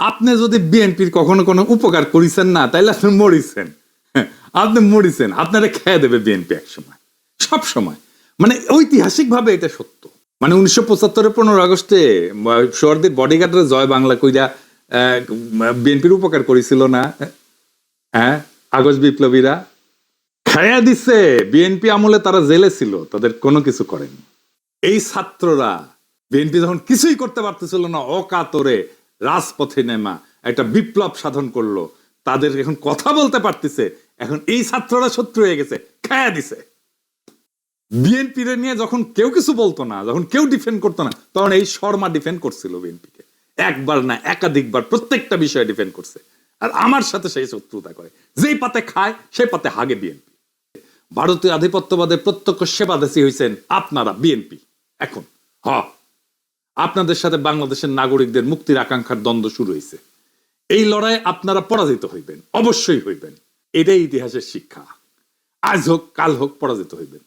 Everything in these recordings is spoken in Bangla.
আপনি যদি বিএনপির কখনো কোনো উপকার করেছেন না, তাইলে আপনি মরিছেন। আপনি মরিছেন, আপনারা খেয়ে দেবে বিএনপি এক সময়, সব সময়। মানে ঐতিহাসিক ভাবে এটা সত্য। মানে 1975-এর 15 আগস্টে সোহরাওয়ার্দীর বডিগার্ডরা জয় বাংলা কইরা বিএনপির উপকার করেছিল না? হ্যাঁ, আগস্ট বিপ্লবীরা খায়া দিচ্ছে। বিএনপি আমলে তারা জেলে ছিল, তাদের কোনো কিছু করেনি। এই ছাত্ররা বিএনপি যখন কিছুই করতে পারতেছিল না, অকাতরে রাজপথে নেমা একটা বিপ্লব সাধন করলো, তাদের এখন কথা বলতে পারতেছে। এখন এই ছাত্ররা শত্রু হয়ে গেছে, খায়া দিছে। বিএনপি নিয়ে যখন কেউ কিছু বলতো না, যখন কেউ ডিফেন্ড করতো না, তখন এই শর্মা ডিফেন্ড করছিল বিএনপিকে। একবার না একাধিকবার প্রত্যেকটা বিষয়ে ডিফেন্ড করছে। আর আমার সাথে সেই শত্রুতা করে। যেই পাতে খায় সেই পাতে হাগে বিএনপি। ভারতীয় আধিপত্যবাদের প্রত্যক্ষ সেবাদেশী হয়েছেন আপনারা, বিএনপি। এখন আপনাদের সাথে বাংলাদেশের নাগরিকদের মুক্তির আকাঙ্ক্ষার দ্বন্দ্ব শুরু হয়েছে। এই লড়াই আপনারা পরাজিত হইবেন, অবশ্যই হইবেন। এটাই ইতিহাসের শিক্ষা। আজ হোক কাল হোক পরাজিত হইবেন।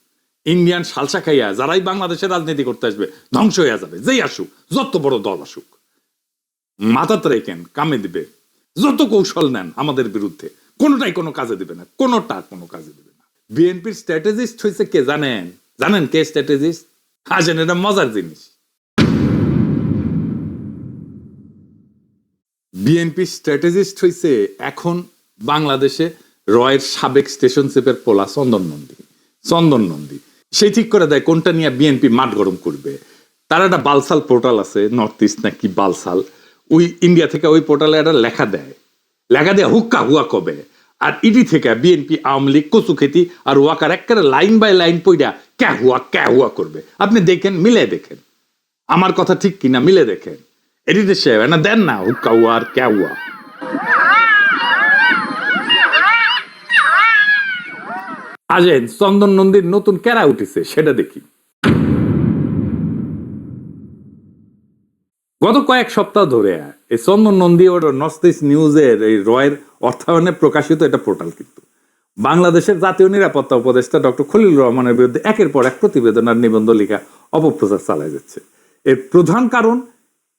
ইন্ডিয়ান সালসা খাইয়া যারাই বাংলাদেশের রাজনীতি করতে আসবে ধ্বংস হইয়া যাবে। যেই আসুক, যত বড় দল আসুক, মাথাতে রেখেন, কামে দিবে। যত কৌশল নেন আমাদের বিরুদ্ধে, কোনোটাই কোনো কাজে দিবে না, কোনোটা কোনো কাজে দিবে না। বিএনপির স্ট্র্যাটেজিস্ট হয়েছে কে জানেন? জানেন কে স্ট্র্যাটেজিস্ট? আসেন, এটা মজার জিনিস। বিএনপি স্ট্র্যাটেজিস্ট হয়েছে এখন বাংলাদেশে রয়ের সাবেক স্টেশন চিফের পোলা চন্দন নন্দী। সেই ঠিক করে দেয় কোনটা নিয়ে বিএনপি মাঠ গরম করবে। তার একটা বালসাল পোর্টাল আছে, নর্থ ইস্ট নাকি বালসাল, ওই ইন্ডিয়া থেকে ওই পোর্টালে একটা লেখা দেয় হুক্কা হুয়া কবে। আর ইডি থেকে বিএনপি, আওয়ামী লীগ, কচু খেতি আর ওয়াকার একেবারে লাইন বাই লাইন পইরা ক্যা হুয়া করবে। আপনি দেখেন, মিলে দেখেন আমার কথা ঠিক কিনা, মিলে দেখেন। এডিটর সাহেব না দেন না হুক্কা হুয়া আর ক্যা হুয়া। আজেন চন্দন নন্দীর নতুন ক্যারা উঠেছে, সেটা দেখি। গত কয়েক সপ্তাহ ধরে এই চন্দন নন্দী ওর নর্থ ইস্ট নিউজের এই রয়ের অর্থায়নে প্রকাশিত একটা পোর্টাল কিন্তু বাংলাদেশের জাতীয় নিরাপত্তা উপদেষ্টা ডক্টর খলিলুর রহমানের বিরুদ্ধে একের পর এক প্রতিবেদন আর নিবন্ধ লেখা অপপ্রচার চালায় যাচ্ছে। এর প্রধান কারণ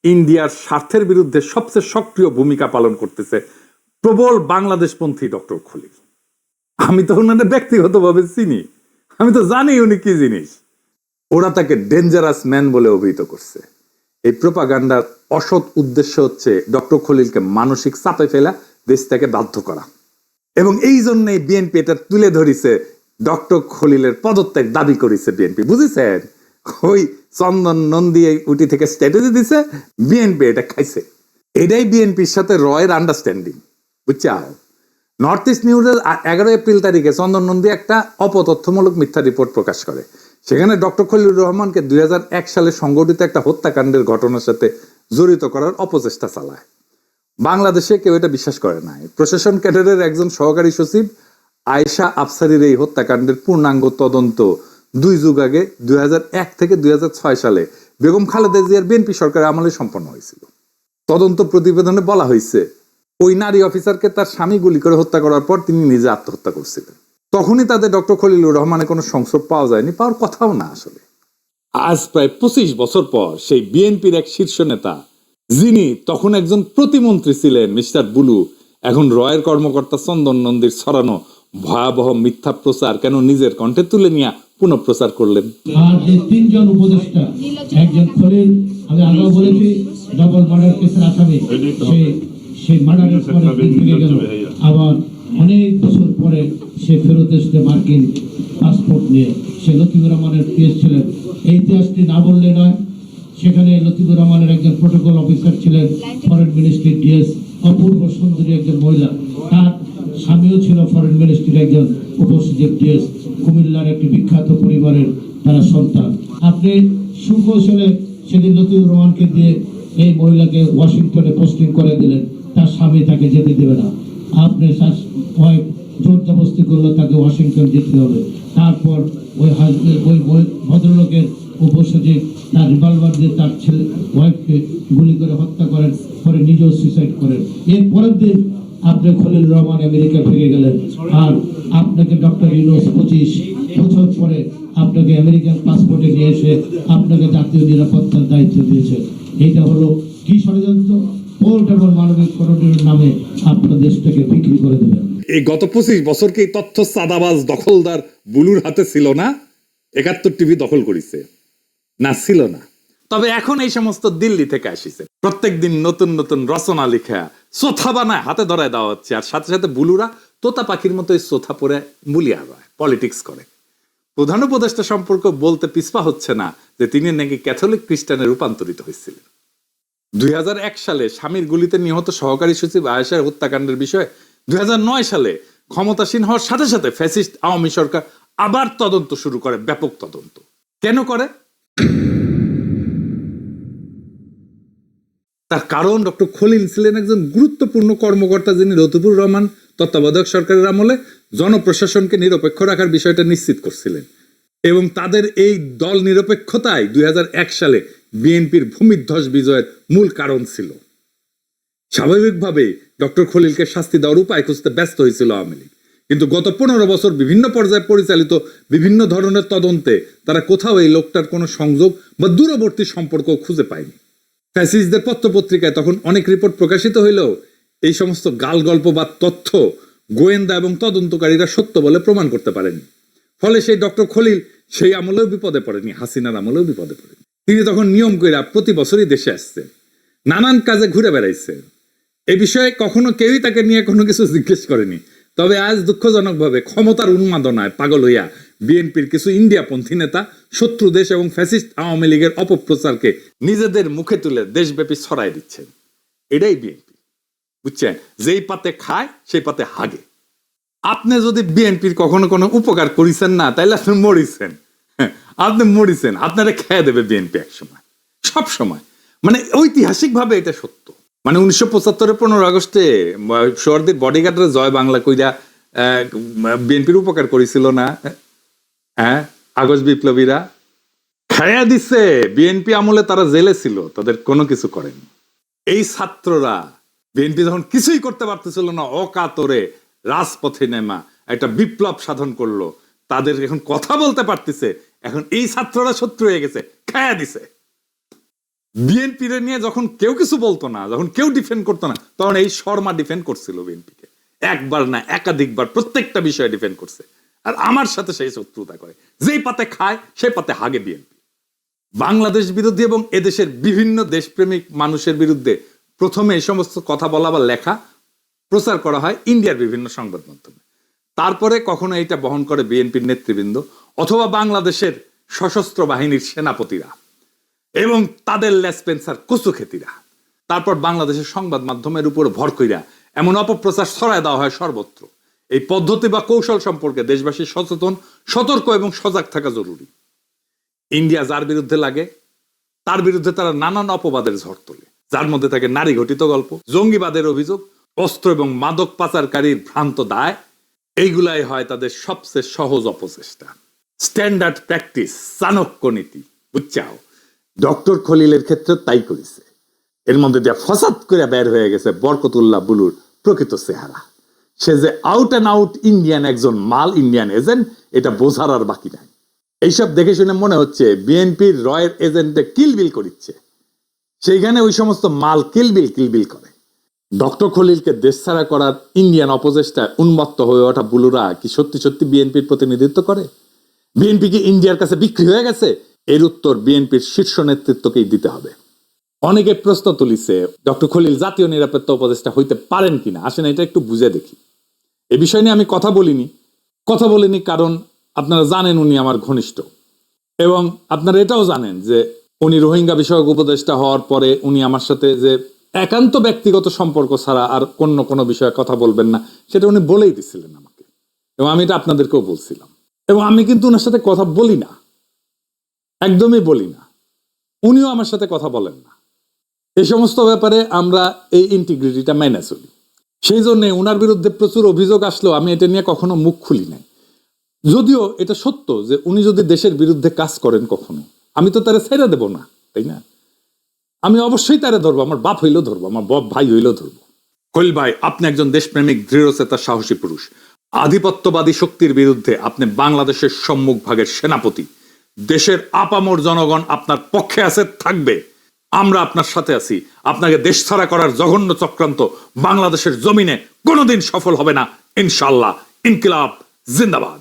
ইন্ডিয়ার স্বার্থের বিরুদ্ধে সবচেয়ে সক্রিয় ভূমিকা পালন করতেছে প্রবল বাংলাদেশপন্থী ডক্টর খলিল। আমি তো ওনাদের ব্যক্তিগতভাবে চিনি, আমি তো জানি উনি কি জিনিস। ওরা তাকে ডেঞ্জারাস ম্যান বলে অভিহিত করছে। এই প্রোপাগান্ডার অসৎ উদ্দেশ্য হচ্ছে ডক্টর খলিলকে মানসিক চাপে ফেলা, দেশ থেকে বাধ্য করা। এবং এই জন্যই বিএনপি এটা তুলে ধরিছে, ডক্টর খলিলের পদত্যাগ দাবি করেছে বিএনপি। বুঝেছেন? ওই চন্দন নন্দী উটি থেকে স্ট্র্যাটেজি দিছে, বিএনপি এটা খাইছে। এটাই বিএনপির সাথে রয়ের আন্ডারস্ট্যান্ডিং, বুঝছা? নর্থ ইস্ট নিউজের 11 এপ্রিল তারিখে চন্দন নন্দী একটা অপতথ্যমূলক মিথ্যা রিপোর্ট প্রকাশ করে। সেখানে ডক্টর খলিলুর রহমানকে 2001 সালে সংঘটিত একটা হত্যাকাণ্ডের ঘটনার সাথে জড়িত করার অপচেষ্টা চালায়। বাংলাদেশে কেউ এটা বিশ্বাস করে না। প্রশাসন ক্যাডারের একজন সহকারী সচিব আয়েশা আফসারির এই হত্যাকাণ্ডের পূর্ণাঙ্গ তদন্ত 2 যুগ আগে 2001 থেকে 2006 সালে বেগম খালেদা জিয়ার বিএনপি সরকারের আমলে সম্পন্ন হয়েছিল। তদন্ত প্রতিবেদনে বলা হয়েছে ওই নারী অফিসারকে তার স্বামী গুলি করে হত্যা করার পর তিনি নিজে আত্মহত্যা করছিলেন। তখনই তাদের ডক্টর খলিলুর রহমানের কোনো সংস্রব পাওয়া যায়নি, পাওয়ার কথাও না আসলে। আজ প্রায় 25 বছর পর সেই বিএনপির এক শীর্ষ নেতা, যিনি তখন একজন প্রতিমন্ত্রী ছিলেন, মিস্টার বুলু, এখন রয়ের কর্মকর্তা চন্দন নন্দীর ছড়ানো ভয়াবহ মিথ্যা প্রচার কেন নিজের কণ্ঠে তুলে নিয়ে পুনঃপ্রচার করলেন। আর যে 3 জন উপদেষ্টা, একজন খলিল, আমি আগেও বলেছি ডবল মার্ডার কেসের আসামি, সে মার্ডারের পরে ফিরে গেল। আবার অনেক বছর পরে সে ফেরত এসে মার্কিন পাসপোর্ট নিয়ে। সে লতিফুর রহমানের পিএস ছিলেন। এই ইতিহাসটি না বললে নয়। সেখানে লতিফুর রহমানের একজন প্রোটোকল অফিসার ছিলেন, ফরেন মিনিস্ট্রির ডিএস, অপূর্ব সুন্দরী একজন মহিলা। তার স্বামীও ছিল ফরেন মিনিস্ট্রির একজন উপসচিব ডিএস। কুমিল্লার একটি বিখ্যাত পরিবারের তারা সন্তান। আপনি সুকৌশলে সেদিন লতিফুর রহমানকে দিয়ে এই মহিলাকে ওয়াশিংটনে পোস্টিং করে দিলেন। তার স্বামী তাকে যেতে দেবে না। আপনি জোর জবরদস্তি করলো তাকে ওয়াশিংটন যেতে হবে। তারপর ওই ভদ্রলোকের উপসচিব তার রিভলভার দিয়ে তার ছেলে ওয়াইফকে গুলি করে হত্যা করেন, পরে নিজেও সুইসাইড করেন। এর পরের দিন আপনি খলিল রহমান আমেরিকা ফিরে গেলেন। আর আপনাকে ডক্টর ইউনূস 25 বছর পরে আপনাকে আমেরিকান পাসপোর্টে নিয়ে এসে আপনাকে জাতীয় নিরাপত্তার দায়িত্ব দিয়েছে। এইটা হলো কি ষড়যন্ত্র? পোর্টেবল মানবিক করিডোরের নামে আপনার দেশটাকে বিক্রি করে দেবেন। এই গত 25 বছর কি এই তথ্য চাঁদাবাজ দখলদার বুলুর হাতে ছিল না? 71 টিভি দখল করেছে না, ছিল না? তবে এখন এই সমস্ত দিল্লি থেকে আসিছে, প্রত্যেকদিন নতুন নতুন রচনা লিখা সোথা বানায় হাতে ধরায় দেওয়া হচ্ছে, আর সাথে সাথে বুলুরা তোতা পাখির মতো এই সোথা পরে মুলিয়া হয়, পলিটিক্স করে। প্রধান উপদেষ্টা সম্পর্ক বলতে পিছপা হচ্ছে না যে তিনি নাকি ক্যাথলিক খ্রিস্টানে রূপান্তরিত হয়েছিলেন। 2001 সালে স্বামীর গুলিতে নিহত সহকারী সচিব আয়েশার হত্যাকাণ্ডের বিষয়ে 2009 সালে ক্ষমতাসীন হওয়ার সাথে সাথে ফ্যাসিস্ট আওয়ামী সরকার আবার তদন্ত শুরু করে, ব্যাপক তদন্ত। কেন করে? তার কারণ ডক্টর খলিল ছিলেন একজন গুরুত্বপূর্ণ কর্মকর্তা, যিনি লতিফুর রহমান তত্ত্বাবধায়ক সরকারের আমলে জনপ্রশাসনকে নিরপেক্ষ রাখার বিষয়টা নিশ্চিত করছিলেন, এবং তাদের এই দল নিরপেক্ষতায় 2001 সালে বিএনপির ভূমিধ্বস বিজয়ের মূল কারণ ছিল। স্বাভাবিকভাবে ডক্টর খলিলকে শাস্তি দেওয়ার উপায় খুঁজতে ব্যস্ত হয়েছিল আওয়ামী লীগ, কিন্তু গত 15 বছর বিভিন্ন পর্যায়ে পরিচালিত বিভিন্ন ধরনের তদন্তে তারা কোথাও এই লোকটার কোনো সংযোগ বা দূরবর্তী সম্পর্ক খুঁজে পায়নি। ফ্যাসিস্টদের পত্রপত্রিকায় তখন অনেক রিপোর্ট প্রকাশিত হইলেও এই সমস্ত গাল গল্প বা তথ্য গোয়েন্দা এবং তদন্তকারীরা সত্য বলে প্রমাণ করতে পারেনি। ফলে সেই ডক্টর খলিল সেই আমলেও বিপদে পড়েনি, হাসিনার আমলেও বিপদে পড়েনি। তিনি তখন নিয়ম কইরা প্রতি বছরই দেশে আসছে, নানান কাজে ঘুরে বেড়াইছে। এ বিষয়ে কখনো কেউই তাকে নিয়ে কোনো কিছু জিজ্ঞেস করেনি। তবে আজ দুঃখজনকভাবে ক্ষমতার উন্মাদনায় পাগল হইয়া বিএনপির কিছু ইন্ডিয়াপন্থী নেতা শত্রু দেশ এবং ফ্যাসিস্ট আওয়ামী লীগের অপপ্রচারকে নিজেদের মুখে তুলে দেশব্যাপী ছড়াই দিচ্ছেন। এটাই বিএনপি, বুঝছেন? যেই পাতে খায় সেই পাতে হাগে। আপনি যদি বিএনপির কখনো কোনো উপকার করিছেন না, তাইলে আপনি মরিছেন। আপনি মরিছেন, আপনারা খেয়ে দেবে বিএনপি এক সময়, সব সময়। মানে ঐতিহাসিক ভাবে এটা সত্য। মানে 1975-এর 15 আগস্টে সোহরাওয়ার্দীর বডিগার্ডরা জয় বাংলা কইরা বিএনপির উপকার করেছিল না? হ্যাঁ, আগস্ট বিপ্লবীরা খায়া দিচ্ছে। বিএনপি আমলে তারা জেলে ছিল, তাদের কোনো কিছু করেনি। এই ছাত্ররা বিএনপি যখন কিছুই করতে পারতেছিল না, অকাতরে রাজপথে নেমা একটা বিপ্লব সাধন করলো, তাদের এখন কথা বলতে পারতেছে। এখন এই ছাত্ররা শত্রু হয়ে গেছে, খায়া দিছে। বিএনপি নিয়ে যখন কেউ কিছু বলতো না, যখন কেউ ডিফেন্ড করতো না, তখন এই শর্মা ডিফেন্ড করছিল বিএনপিকে। একবার না, একাধিকবার, প্রত্যেকটা বিষয়ে ডিফেন্ড করছে। আর আমার সাথে সেই শত্রুতা করে। যেই পাতে খায় সেই পাতে হাগে বিএনপি। বাংলাদেশ বিরোধী এবং এদেশের বিভিন্ন দেশপ্রেমিক মানুষের বিরুদ্ধে প্রথমে এই সমস্ত কথা বলা বা লেখা প্রচার করা হয় ইন্ডিয়ার বিভিন্ন সংবাদ মাধ্যমে। তারপরে কখনো এটা বহন করে বিএনপির নেতৃবৃন্দ অথবা বাংলাদেশের সশস্ত্র বাহিনীর সেনাপতিরা এবং তাদের লেসপেন্সার কচুখেতিরা। তারপর বাংলাদেশের সংবাদ মাধ্যমের উপর ভর কইরা এমন অপপ্রচার ছড়ায় দেওয়া হয় সর্বত্র। এই পদ্ধতি বা কৌশল সম্পর্কে দেশবাসী সচেতন, সতর্ক এবং সজাগ থাকা জরুরি। ইন্ডিয়া যার বিরুদ্ধে লাগে তার বিরুদ্ধে তারা নানান অপবাদের ঝড় তোলে, যার মধ্যে থাকে নারী ঘটিত গল্প, জঙ্গিবাদের অভিযোগ, অস্ত্র এবং মাদক পাচারকারীর ভ্রান্ত দায়। এইগুলাই হয় তাদের সবচেয়ে সহজ অপচেষ্টা। স্ট্যান্ডার্ড প্র্যাকটিস, চাণক্য নীতি, বুঝছাও? ডক্টর খলিলের ক্ষেত্রে তাই করেছে। এর মধ্যে দিয়ে ফসাদ করে বের হয়ে গেছে বরকতুল্লাহ বুলুর প্রকৃত চেহারা। সে যে আউট অ্যান্ড আউট ইন্ডিয়ান একজন মাল, ইন্ডিয়ান এজেন্ট, এটা বোঝার আর বাকি নাই। এইসব দেখে শুনে মনে হচ্ছে বিএনপির রয়ের এজেন্টে কিলবিল করিচ্ছে, সেইখানে ওই সমস্ত মাল কিলবিল করে। ডক্টর খলিলকে দেশছাড়া করার ইন্ডিয়ান অপচেষ্টায় উন্মত্ত হয়ে ওঠা বুলুরা কি সত্যি সত্যি বিএনপির প্রতিনিধিত্ব করে? বিএনপি কি ইন্ডিয়ার কাছে বিক্রি হয়ে গেছে? এর উত্তর বিএনপির শীর্ষ নেতৃত্বকেই দিতে হবে। অনেকে প্রশ্ন তুলিছে ডক্টর খলিল জাতীয় নিরাপত্তা উপদেষ্টা হইতে পারেন কিনা। আসেন এটা একটু বুঝে দেখি। এ বিষয় নিয়ে আমি কথা বলিনি কারণ আপনারা জানেন উনি আমার ঘনিষ্ঠ, এবং আপনারা এটাও জানেন যে উনি রোহিঙ্গা বিষয়ক উপদেষ্টা হওয়ার পরে উনি আমার সাথে যে একান্ত ব্যক্তিগত সম্পর্ক ছাড়া আর অন্য কোনো বিষয়ে কথা বলবেন না, সেটা উনি বলেই দিছিলেন আমাকে, এবং আমি এটা আপনাদেরকেও বলছিলাম। এবং আমি কিন্তু ওনার সাথে কথা বলি না, একদমই বলি না। উনিও আমার সাথে কথা বলেন না। এই সমস্ত ব্যাপারে আমরা এই ইন্টিগ্রিটিটা মেনে চলি। সেই জন্য ওনার বিরুদ্ধে প্রচুর অভিযোগ আসলেও আমি এটা নিয়ে কখনো মুখ খুলি নাই। যদিও এটা সত্য যে উনি যদি দেশের বিরুদ্ধে কাজ করেন কখনো, আমি তো তারা ছেড়ে দেব না, তাই না? আমি অবশ্যই তারা ধরবো, আমার বাপ হইলেও ধরবো, আমার বাপ ভাই হইলেও ধরবো। খলিল ভাই, আপনি একজন দেশপ্রেমিক, দৃঢ়চেতা, সাহসী পুরুষ। আধিপত্যবাদী শক্তির বিরুদ্ধে আপনি বাংলাদেশের সম্মুখ ভাগের সেনাপতি। দেশের আপামর জনগণ আপনার পক্ষে আছে, থাকবে। আমরা আপনার সাথে আছি। আপনাকে দেশছাড়া করার জঘন্য চক্রান্ত বাংলাদেশের জমিনে কোনোদিন সফল হবে না ইনশাআল্লাহ। ইনকিলাব জিন্দাবাদ।